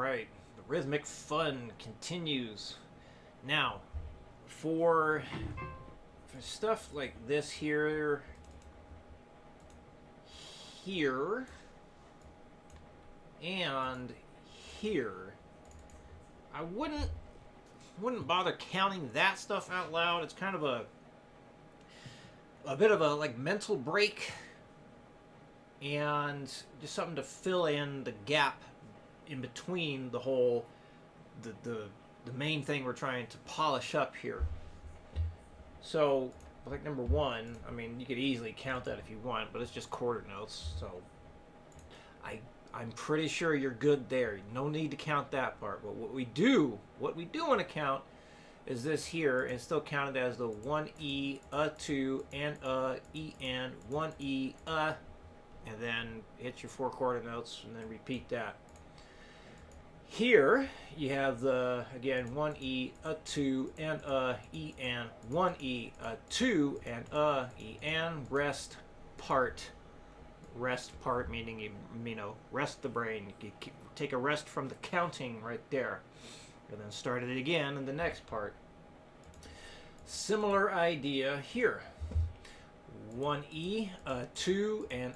right, the rhythmic fun continues. Now, for stuff like this here, and here, I wouldn't bother counting that stuff out loud. It's kind of a bit of a like mental break, and just something to fill in the gap in between the whole the main thing we're trying to polish up here. So like number one, I mean, you could easily count that if you want, but it's just quarter notes, so I'm pretty sure you're good there. No need to count that part. But what we do want to count is this here, and still counted as the 1E, a 2, and E, and 1E, and then hit your 4 quarter notes, and then repeat that. Here, you have the, again, 1E, a 2, and E, and 1E, a 2, and E, and rest part. Rest part meaning you know, rest the brain. You take a rest from the counting right there, and then start it again in the next part. Similar idea here. 1E, a 2, and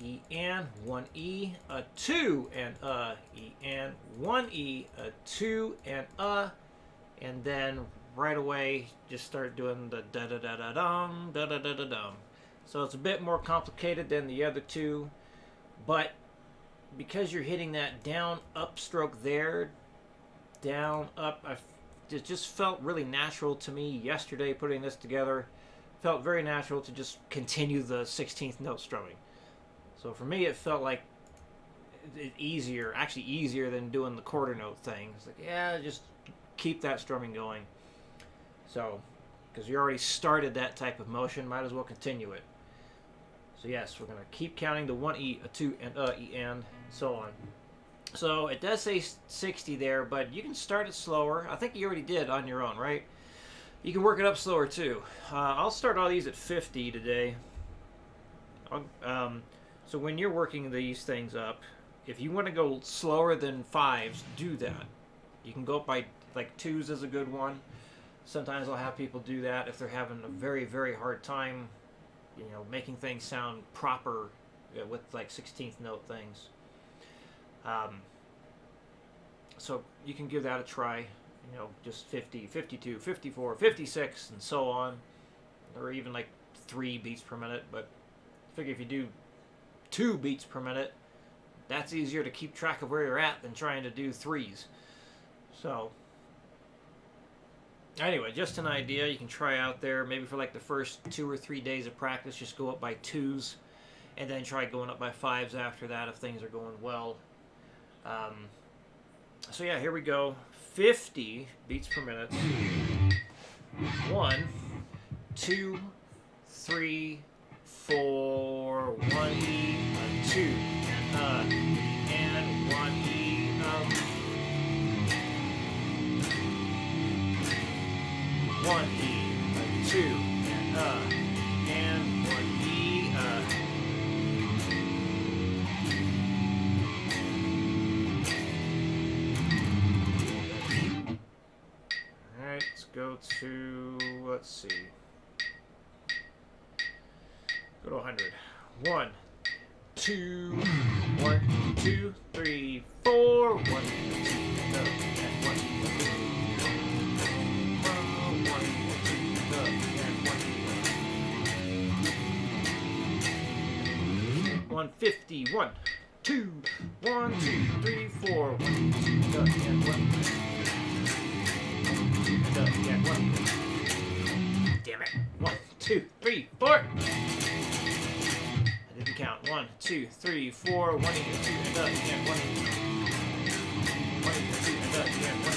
E, and 1E, a 2, and E, and 1E, a 2, and then right away just start doing the da da da da dum, da da da da dum. So it's a bit more complicated than the other two, but because you're hitting that down up stroke there, down up, it just felt really natural to me yesterday putting this together. Felt very natural to just continue the 16th note strumming. So for me, it felt like actually easier than doing the quarter note thing. It's like, yeah, just keep that strumming going. So, because you already started that type of motion, might as well continue it. So yes, we're going to keep counting the 1E, a 2, and E, and so on. So it does say 60 there, but you can start it slower. I think you already did on your own, right? You can work it up slower too. I'll start all these at 50 today. So when you're working these things up, if you want to go slower than 5s, do that. You can go up by, like, 2s is a good one. Sometimes I'll have people do that if they're having a very, very hard time, you know, making things sound proper with, like, 16th note things. So you can give that a try. You know, just 50, 52, 54, 56, and so on. Or even like 3 beats per minute. But I figure if you do 2 beats per minute, that's easier to keep track of where you're at than trying to do 3s. So, anyway, just an idea you can try out there. Maybe for like the first 2 or 3 days of practice, just go up by 2s. And then try going up by 5s after that if things are going well. So yeah, here we go. 50 beats per minute. 1, 2, 3, 4, 1E, a 2, and 1E, 1E, a 2, and 1E, Alright, let's go to, let's see. Go to 100. 1, 2, 1, 2, 3, 4, 1, 2, 1, 1, 150, 1, 2, 1, 2, 3, 4, 1, 2, and 1, and 1. Damn it. 1, 2, 3, 4. I didn't count. 1, 2, 3, 4, 1, 2, and 1. 1, 2, and 1.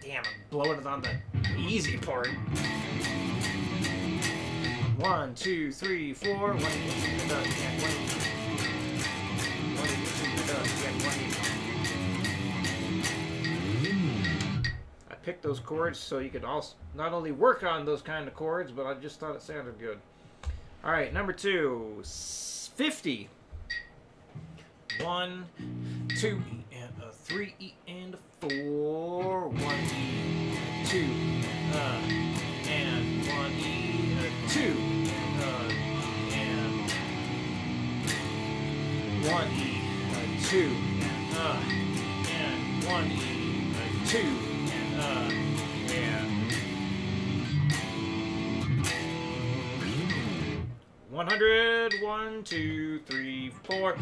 Damn, I'm blowing it on the easy part. 1, 2, 3, 4, 1, 2, and 1. 1, 2, and 1. I picked those chords so you could also not only work on those kind of chords, but I just thought it sounded good. All right, number 2, 50. 1, 2, 2 E and a 3 E and a 4, 1 E, 2 and 1 E, 2 and 1 E, 2 and 1 E, 2 and 100, 1, 2, 3, 4, 1 E,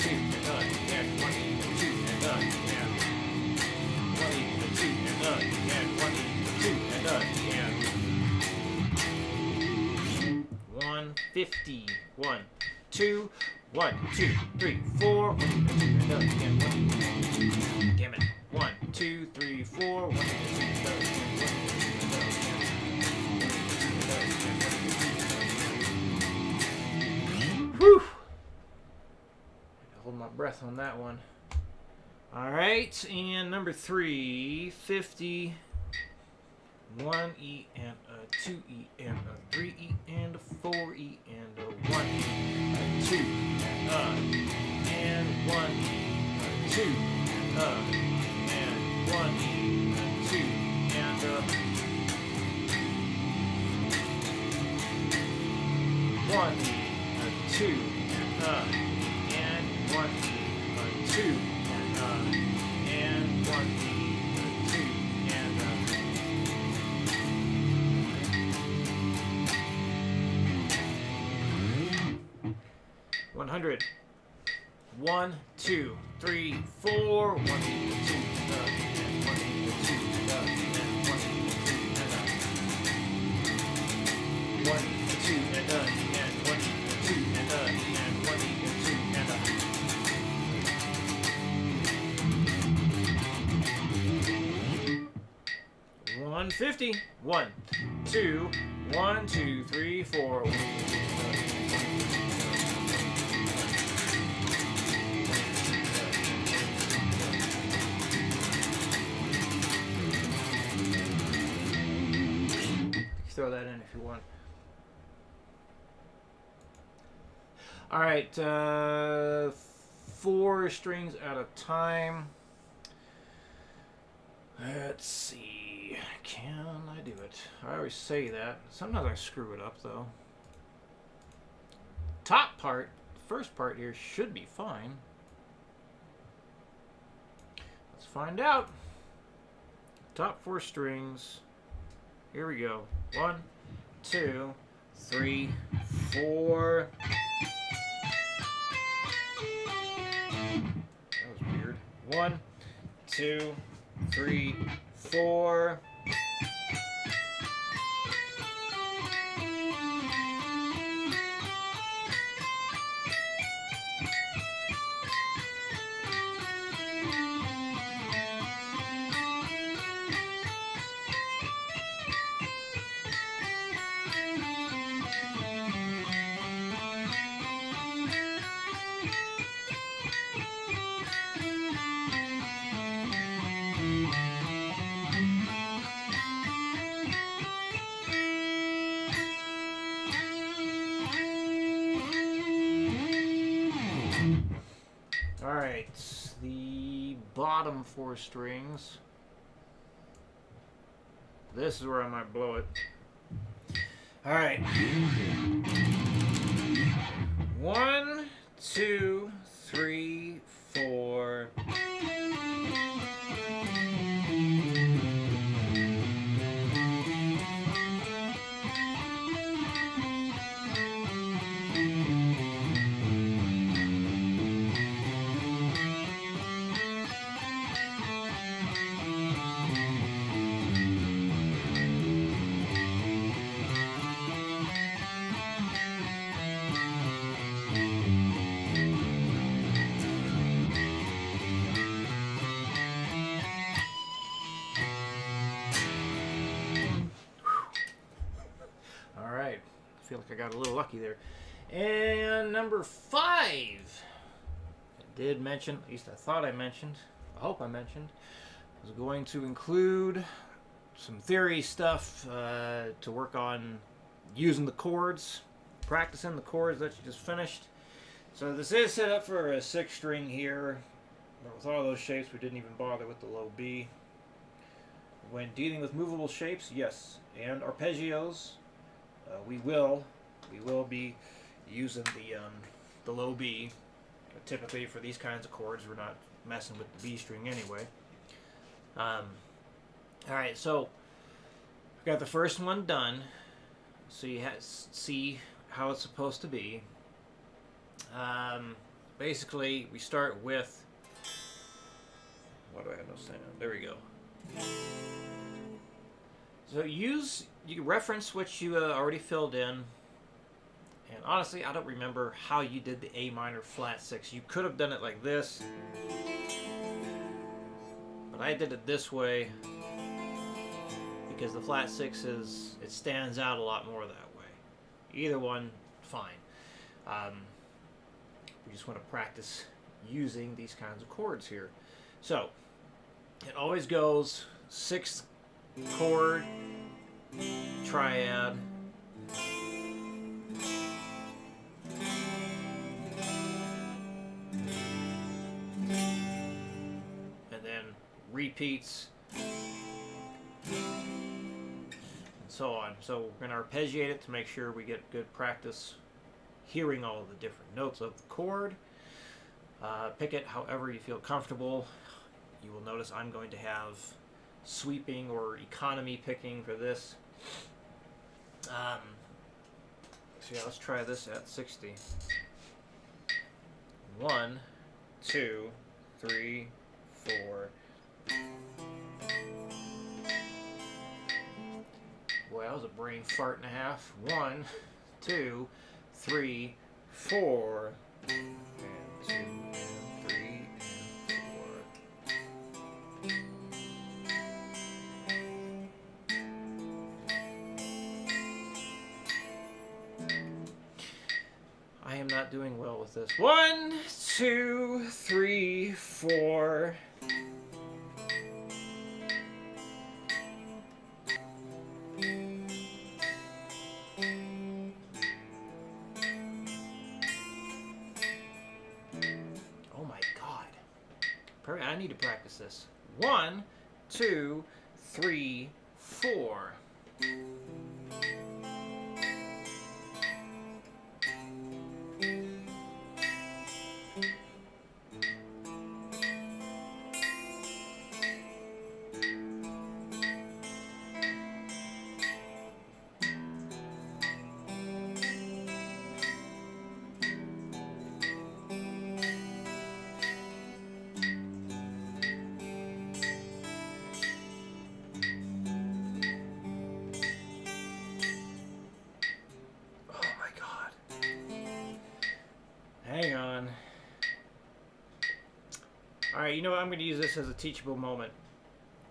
2 and 1 E, 2 and 1 E, 2 and 1 E, 2 and 150, 1, 2, 1, 2, 3, 4, 1 E, 2 and 1 E, damn it, 1, 2, 3, 4, 1 E, 2 Whew! Hold my breath on that one. All right, and number 3, 50, 1 E and a 2 E and a 3 E and a 4 E and a 1 E, a 2 and 1 E, a 2 and 1 E, a 2 and a 1 E, a 2 and 1 E, a 2 and 1 E, a 2 and 100. 1, 2, 3, 4, 1 E, 2 and 1 E, 2 and 1 E, 2 and 1 E, 2 and 1 E, 2 and 1 E, 2 and 150. 1, 2, 1, 2, 3, 4. 1. Throw that in if you want. All right, 4 strings at a time. Let's see. Can I do it? I always say that. Sometimes I screw it up, though. Top part, first part here, should be fine. Let's find out. Top 4 strings. Here we go. 1, 2, 3, 4. That was weird. 1, 2, 3, 4. Alright, the bottom 4 strings. This is where I might blow it. Alright. 1, 2, 3, 4. Alright, I feel like I got a little lucky there. And number 5. I did mention, at least I thought I mentioned, I hope I mentioned, I was going to include some theory stuff to work on using the chords, practicing the chords that you just finished. So this is set up for a 6 string here. But with all those shapes, we didn't even bother with the low B. When dealing with movable shapes, yes, and arpeggios, we will be using the low B. Typically, for these kinds of chords, we're not messing with the B string anyway. All right, so we got the first one done. So you see how it's supposed to be. Basically, we start with. Why do I have no sound? There we go. So you can reference what you already filled in. And honestly, I don't remember how you did the A minor flat 6. You could have done it like this. But I did it this way because the flat 6 it stands out a lot more that way. Either one, fine. We just want to practice using these kinds of chords here. So, it always goes 6th chord, triad, and then repeats, and so on. So we're going to arpeggiate it to make sure we get good practice hearing all of the different notes of the chord. Pick it however you feel comfortable. You will notice I'm going to have sweeping or economy picking for this. So yeah, let's try this at 60. 1, 2, 3, 4. Boy, that was a brain fart and a half. 1, 2, 3, 4. And 2, and 3, and 4. I am not doing well with this. 1, 2, 3, 4. Oh my God. I need to practice this. 1, 2, 3, 4. Hang on. Alright, you know what? I'm going to use this as a teachable moment.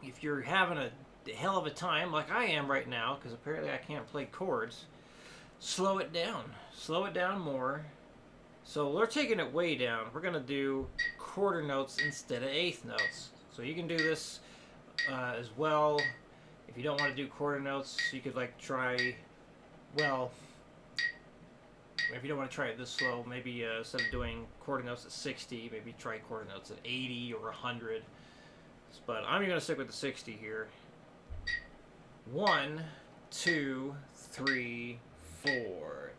If you're having a hell of a time, like I am right now, because apparently I can't play chords, slow it down. Slow it down more. So we're taking it way down. We're going to do quarter notes instead of eighth notes. So you can do this as well. If you don't want to do quarter notes, you could like try, well, if you don't want to try it this slow, maybe instead of doing quarter notes at 60, maybe try quarter notes at 80 or 100. But I'm going to stick with the 60 here. 1, 2, 3, 4.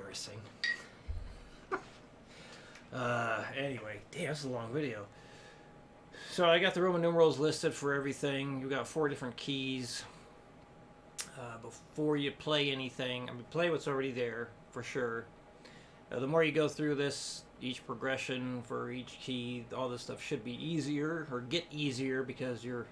embarrassing. Anyway, damn, this is a long video. So I got the Roman numerals listed for everything. You got 4 different keys. Before you play anything, I mean, play what's already there for sure. The more you go through this, each progression for each key, all this stuff should be easier or get easier because you're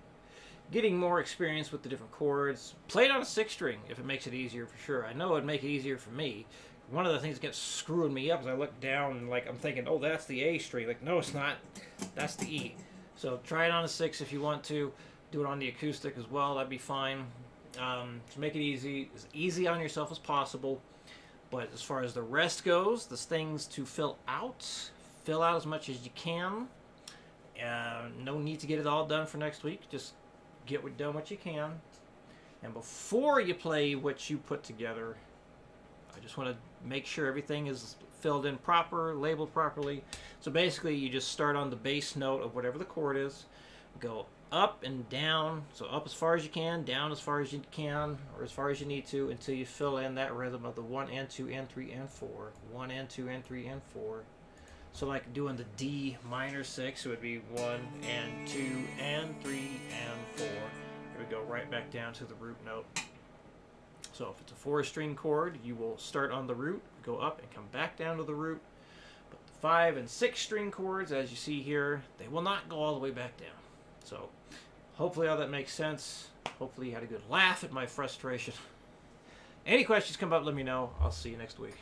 getting more experience with the different chords. Play it on a 6-string if it makes it easier for sure. I know it'd make it easier for me. One of the things that gets screwing me up is I look down and like I'm thinking, oh, that's the A string. Like, no, it's not. That's the E. So try it on a 6 if you want to. Do it on the acoustic as well. That'd be fine. To make it as easy on yourself as possible. But as far as the rest goes, there's things to fill out as much as you can. No need to get it all done for next week. Just get done what you can. And before you play what you put together, I just want to make sure everything is filled in proper, labeled properly. So basically, you just start on the bass note of whatever the chord is, go up and down, so up as far as you can, down as far as you can, or as far as you need to, until you fill in that rhythm of the 1 and 2 and 3 and 4, 1 and 2 and 3 and 4. So like doing the D minor 6, it would be 1 and 2 and 3 and 4. Here we go, right back down to the root note. So if it's a 4-string chord, you will start on the root, go up and come back down to the root. But the 5 and 6-string chords, as you see here, they will not go all the way back down. So hopefully all that makes sense. Hopefully you had a good laugh at my frustration. Any questions come up, let me know. I'll see you next week.